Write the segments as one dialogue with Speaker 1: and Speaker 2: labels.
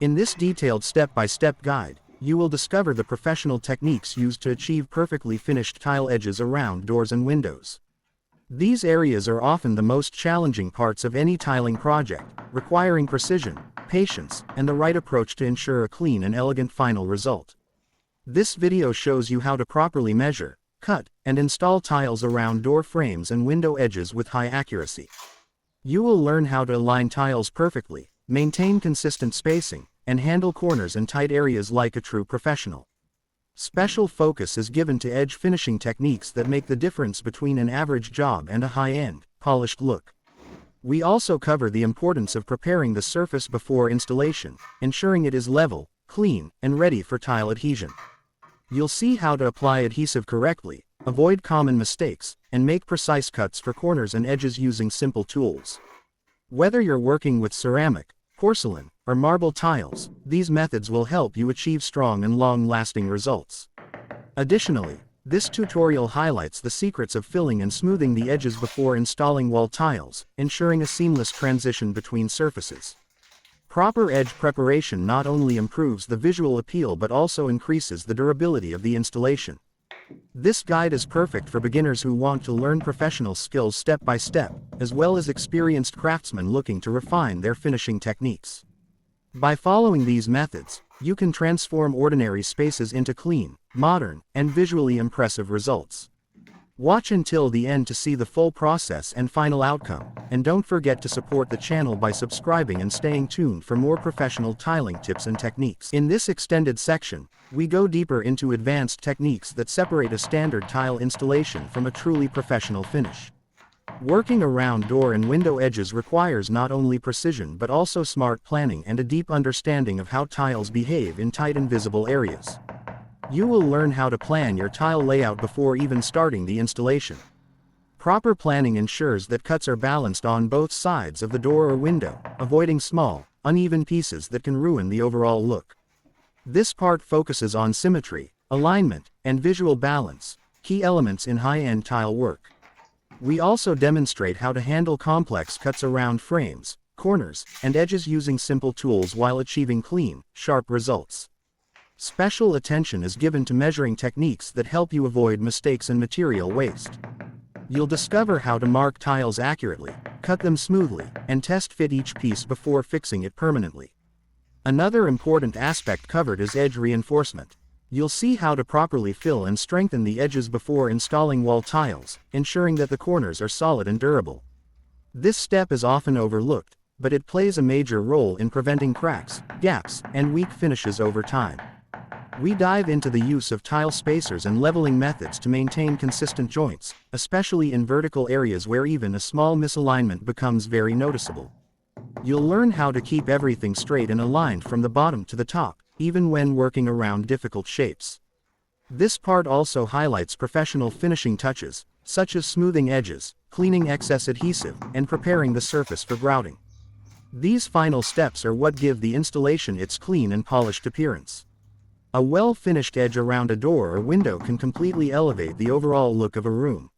Speaker 1: In this detailed step-by-step guide, you will discover the professional techniques used to achieve perfectly finished tile edges around doors and windows. These areas are often the most challenging parts of any tiling project, requiring precision, patience, and the right approach to ensure a clean and elegant final result. This video shows you how to properly measure, cut, and install tiles around door frames and window edges with high accuracy. You will learn how to align tiles perfectly, maintain consistent spacing, and handle corners and tight areas like a true professional. Special focus is given to edge finishing techniques that make the difference between an average job and a high-end, polished look. We also cover the importance of preparing the surface before installation, ensuring it is level, clean, and ready for tile adhesion. You'll see how to apply adhesive correctly, avoid common mistakes, and make precise cuts for corners and edges using simple tools. Whether you're working with ceramic, porcelain, or marble tiles, these methods will help you achieve strong and long-lasting results. Additionally, this tutorial highlights the secrets of filling and smoothing the edges before installing wall tiles, ensuring a seamless transition between surfaces. Proper edge preparation not only improves the visual appeal but also increases the durability of the installation. This guide is perfect for beginners who want to learn professional skills step by step, as well as experienced craftsmen looking to refine their finishing techniques. By following these methods, you can transform ordinary spaces into clean, modern, and visually impressive results. Watch until the end to see the full process and final outcome, and don't forget to support the channel by subscribing and staying tuned for more professional tiling tips and techniques. In this extended section, we go deeper into advanced techniques that separate a standard tile installation from a truly professional finish. Working around door and window edges requires not only precision but also smart planning and a deep understanding of how tiles behave in tight and visible areas. You will learn how to plan your tile layout before even starting the installation. Proper planning ensures that cuts are balanced on both sides of the door or window, avoiding small, uneven pieces that can ruin the overall look. This part focuses on symmetry, alignment, and visual balance, key elements in high-end tile work. We also demonstrate how to handle complex cuts around frames, corners, and edges using simple tools while achieving clean, sharp results. Special attention is given to measuring techniques that help you avoid mistakes and material waste. You'll discover how to mark tiles accurately, cut them smoothly, and test fit each piece before fixing it permanently. Another important aspect covered is edge reinforcement. You'll see how to properly fill and strengthen the edges before installing wall tiles, ensuring that the corners are solid and durable. This step is often overlooked, but it plays a major role in preventing cracks, gaps, and weak finishes over time. We dive into the use of tile spacers and leveling methods to maintain consistent joints, especially in vertical areas where even a small misalignment becomes very noticeable. You'll learn how to keep everything straight and aligned from the bottom to the top, even when working around difficult shapes. This part also highlights professional finishing touches, such as smoothing edges, cleaning excess adhesive, and preparing the surface for grouting. These final steps are what give the installation its clean and polished appearance. A well-finished edge around a door or window can completely elevate the overall look of a room.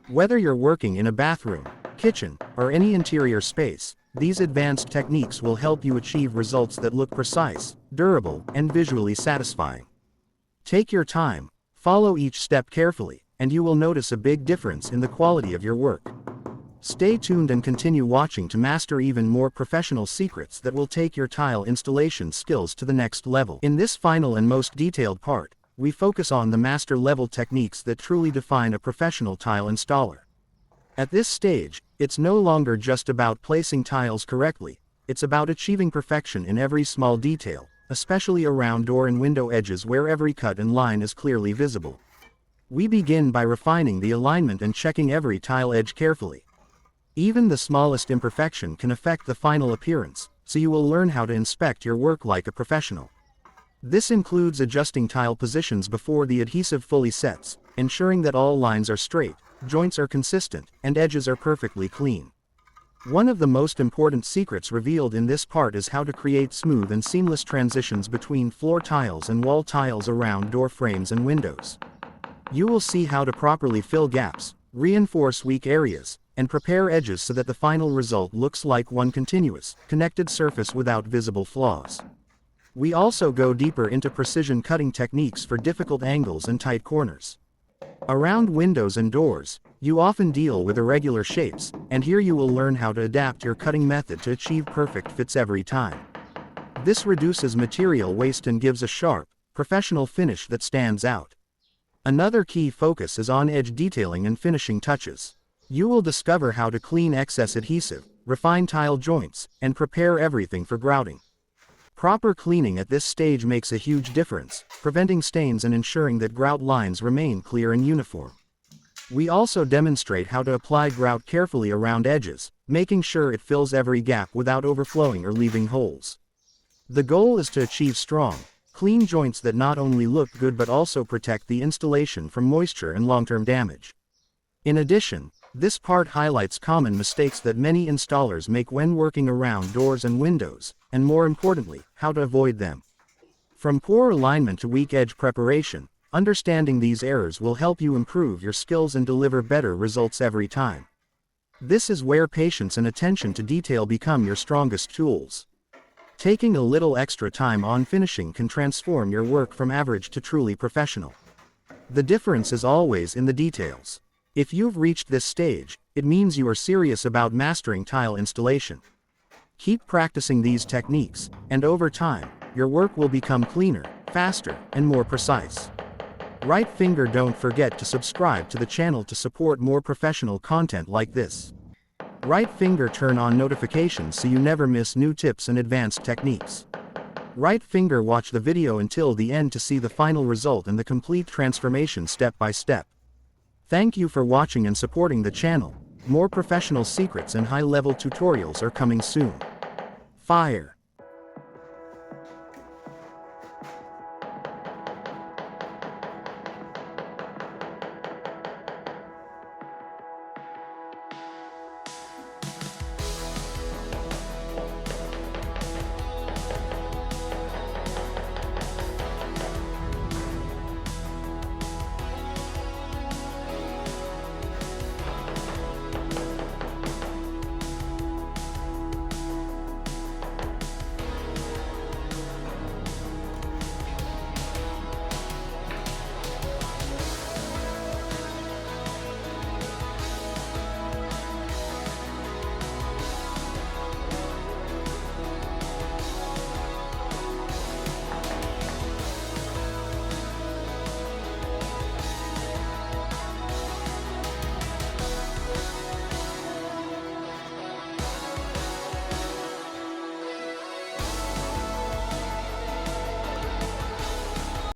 Speaker 1: Whether you're working in a bathroom, kitchen, or any interior space, these advanced techniques will help you achieve results that look precise, durable, and visually satisfying. Take your time, follow each step carefully, and you will notice a big difference in the quality of your work. Stay tuned and continue watching to master even more professional secrets that will take your tile installation skills to the next level. In this final and most detailed part, we focus on the master-level techniques that truly define a professional tile installer. At this stage, it's no longer just about placing tiles correctly, it's about achieving perfection in every small detail, especially around door and window edges where every cut and line is clearly visible. We begin by refining the alignment and checking every tile edge carefully. Even the smallest imperfection can affect the final appearance, so you will learn how to inspect your work like a professional. This includes adjusting tile positions before the adhesive fully sets, ensuring that all lines are straight, joints are consistent, and edges are perfectly clean. One of the most important secrets revealed in this part is how to create smooth and seamless transitions between floor tiles and wall tiles around door frames and windows. You will see how to properly fill gaps, reinforce weak areas, and prepare edges so that the final result looks like one continuous, connected surface without visible flaws. We also go deeper into precision cutting techniques for difficult angles and tight corners. Around windows and doors, you often deal with irregular shapes, and here you will learn how to adapt your cutting method to achieve perfect fits every time. This reduces material waste and gives a sharp, professional finish that stands out. Another key focus is on edge detailing and finishing touches. You will discover how to clean excess adhesive, refine tile joints, and prepare everything for grouting. Proper cleaning at this stage makes a huge difference, preventing stains and ensuring that grout lines remain clear and uniform. We also demonstrate how to apply grout carefully around edges, making sure it fills every gap without overflowing or leaving holes. The goal is to achieve strong, clean joints that not only look good but also protect the installation from moisture and long-term damage. In addition, this part highlights common mistakes that many installers make when working around doors and windows, and more importantly, how to avoid them. From poor alignment to weak edge preparation, understanding these errors will help you improve your skills and deliver better results every time. This is where patience and attention to detail become your strongest tools. Taking a little extra time on finishing can transform your work from average to truly professional. The difference is always in the details. If you've reached this stage, it means you are serious about mastering tile installation. Keep practicing these techniques, and over time, your work will become cleaner, faster, and more precise. Right finger, don't forget to subscribe to the channel to support more professional content like this. Right finger, turn on notifications so you never miss new tips and advanced techniques. Right finger, watch the video until the end to see the final result and the complete transformation step by step. Thank you for watching and supporting the channel. More professional secrets and high-level tutorials are coming soon. Fire!